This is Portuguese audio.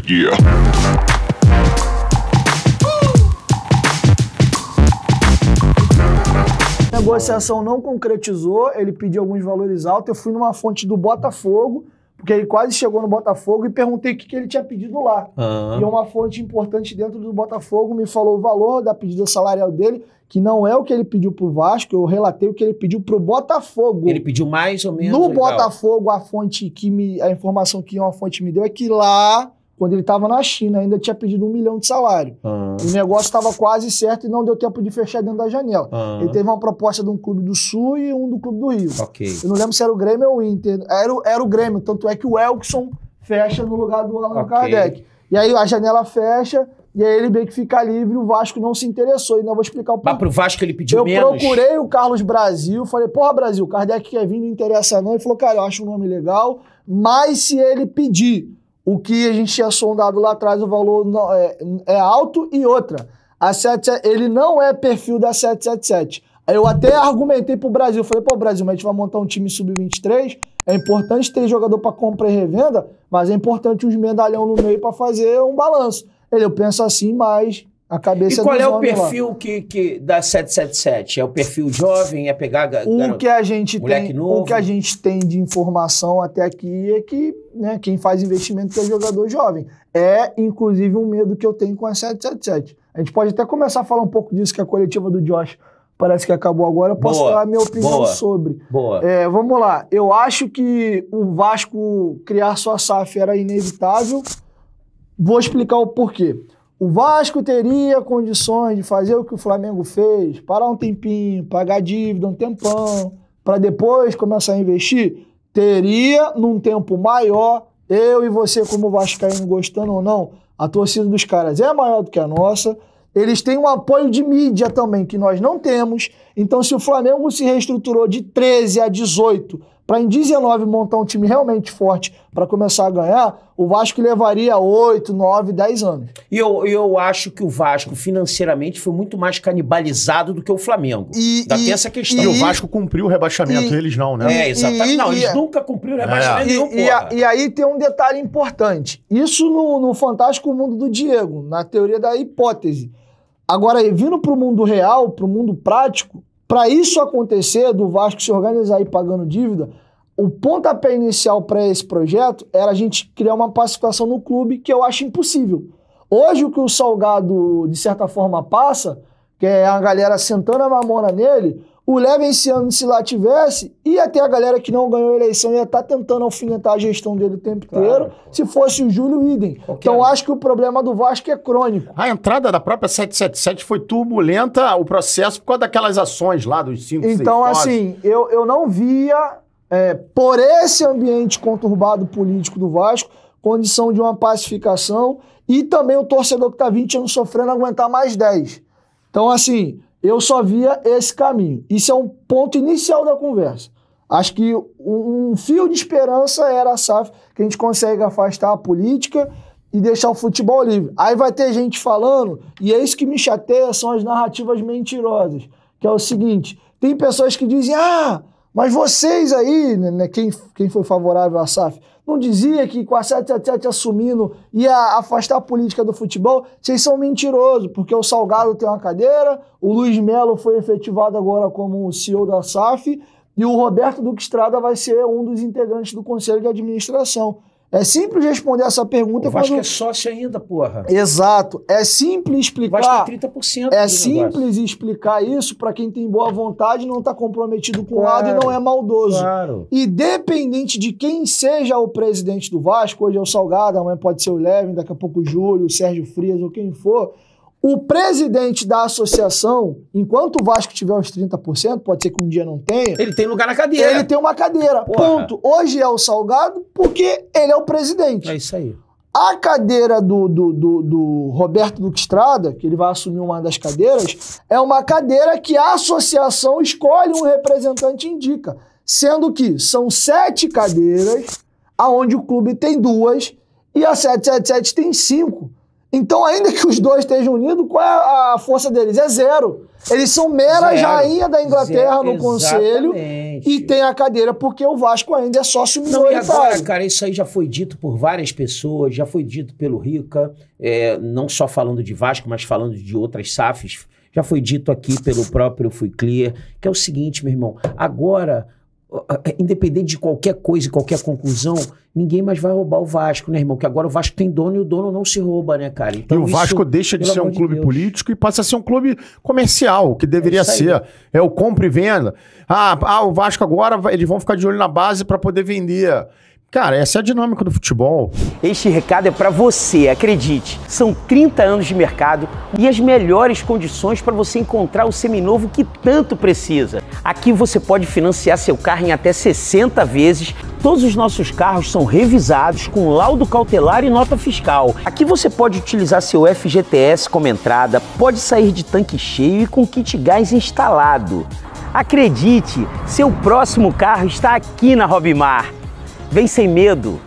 Yeah. A negociação não concretizou, ele pediu alguns valores altos, eu fui numa fonte do Botafogo, porque ele quase chegou no Botafogo, e perguntei o que ele tinha pedido lá. E uma fonte importante dentro do Botafogo me falou o valor da pedida salarial dele, que não é o que ele pediu pro Vasco, eu relatei o que ele pediu pro Botafogo. Ele pediu mais ou menos? No legal. Botafogo, a informação que uma fonte me deu é que lá, quando ele estava na China, ainda tinha pedido 1 milhão de salário. O negócio estava quase certo e não deu tempo de fechar dentro da janela. Ele teve uma proposta de um clube do Sul e um do clube do Rio. Eu não lembro se era o Grêmio ou o Inter. Era o Grêmio, tanto é que o Elkson fecha no lugar do Allan Kardec. E aí a janela fecha, e aí ele meio que fica livre, o Vasco não se interessou. E não vou explicar o porquê. Mas pro Vasco ele pediu menos? Eu procurei o Carlos Brasil, falei, porra, Brasil, o Kardec quer vir, não interessa não. Ele falou, cara, eu acho um nome legal, mas se ele pedir o que a gente tinha sondado lá atrás, o valor não, é alto, e outra, ele não é perfil da 777. Aí eu até argumentei pro Brasil, falei, pô, Brasil, mas a gente vai montar um time sub-23, é importante ter jogador para compra e revenda, mas é importante uns medalhão no meio para fazer um balanço. Eu penso assim, mas a cabeça... E qual é o perfil que da 777? É o perfil jovem? É pegar o que a gente moleque tem, novo? O que a gente tem de informação até aqui é que, né, quem faz investimento é jogador jovem. É, inclusive, um medo que eu tenho com a 777. A gente pode até começar a falar um pouco disso, que a coletiva do Josh parece que acabou agora. Eu posso dar a minha opinião sobre. Vamos lá. Eu acho que o Vasco criar sua SAF era inevitável. Vou explicar o porquê. O Vasco teria condições de fazer o que o Flamengo fez, parar um tempinho, pagar dívida um tempão, para depois começar a investir? Teria, num tempo maior, eu e você como vascaíno, gostando ou não, a torcida dos caras é maior do que a nossa, eles têm um apoio de mídia também, que nós não temos. Então, se o Flamengo se reestruturou de 13 a 18 para em 19 montar um time realmente forte para começar a ganhar, o Vasco levaria 8, 9, 10 anos. E eu acho que o Vasco financeiramente foi muito mais canibalizado do que o Flamengo. Tem essa questão. E o Vasco cumpriu o rebaixamento, eles não, né? Exatamente. Não, eles nunca cumpriram o rebaixamento nenhum, e aí tem um detalhe importante. Isso no Fantástico Mundo do Diego, na teoria da hipótese. Agora, vindo para o mundo real, para o mundo prático, para isso acontecer, do Vasco se organizar e pagando dívida, o pontapé inicial para esse projeto era a gente criar uma pacificação no clube, que eu acho impossível. Hoje, o que o Salgado, de certa forma, passa, que é a galera sentando a mamona nele, o Leve esse ano, se lá tivesse, ia ter a galera que não ganhou a eleição, ia estar tentando alfinetar a gestão dele o tempo inteiro, se fosse o Júlio Idem. Então, acho que o problema do Vasco é crônico. A entrada da própria 777 foi turbulenta, o processo, por causa daquelas ações lá dos 5, 6, Então, assim, eu não via, por esse ambiente conturbado político do Vasco, condição de uma pacificação, e também o torcedor que está 20 anos sofrendo aguentar mais 10. Então, assim, eu só via esse caminho. Isso é um ponto inicial da conversa. Acho que um fio de esperança era a SAF, que a gente consegue afastar a política e deixar o futebol livre. Aí vai ter gente falando, e é isso que me chateia, são as narrativas mentirosas, que é o seguinte, tem pessoas que dizem, mas vocês aí, né, quem foi favorável à SAF, não dizia que com a 777 assumindo ia afastar a política do futebol? Vocês são mentirosos, porque o Salgado tem uma cadeira, o Luiz Melo foi efetivado agora como CEO da SAF e o Roberto Duque Estrada vai ser um dos integrantes do Conselho de Administração. É simples responder essa pergunta. O Vasco é sócio ainda, porra. Exato. É simples explicar. O Vasco é 30%. É simples explicar isso para quem tem boa vontade, não está comprometido com nada e não é maldoso. Claro. Independente de quem seja o presidente do Vasco, hoje é o Salgado, amanhã pode ser o Levin, daqui a pouco o Júlio, o Sérgio Frias ou quem for, o presidente da associação, enquanto o Vasco tiver os 30%, pode ser que um dia não tenha... Ele tem lugar na cadeira. Ele tem uma cadeira, ponto. Hoje é o Salgado porque ele é o presidente. É isso aí. A cadeira do Roberto Duque Estrada, que ele vai assumir uma das cadeiras, é uma cadeira que a associação escolhe um representante e indica. Sendo que são 7 cadeiras, aonde o clube tem 2 e a 777 tem 5. Então, ainda que os dois estejam unidos, qual é a força deles? É 0. Eles são meras rainha da Inglaterra no conselho E tem a cadeira porque o Vasco ainda é sócio minoritário. Não, e agora, cara, isso aí já foi dito por várias pessoas, já foi dito pelo Rica, não só falando de Vasco, mas falando de outras SAFs. Já foi dito aqui pelo próprio Fui Clear, que é o seguinte, meu irmão, agora, independente de qualquer coisa, qualquer conclusão, ninguém mais vai roubar o Vasco, né, irmão? Que agora o Vasco tem dono e o dono não se rouba, né, cara? Então, e o Vasco deixa de ser um clube político e passa a ser um clube comercial, que deveria ser. É o compra e venda. O Vasco agora, eles vão ficar de olho na base para poder vender. Cara, essa é a dinâmica do futebol. Este recado é para você, acredite. São 30 anos de mercado e as melhores condições para você encontrar o seminovo que tanto precisa. Aqui você pode financiar seu carro em até 60 vezes. Todos os nossos carros são revisados com laudo cautelar e nota fiscal. Aqui você pode utilizar seu FGTS como entrada, pode sair de tanque cheio e com kit gás instalado. Acredite, seu próximo carro está aqui na Hobmar. Vem sem medo.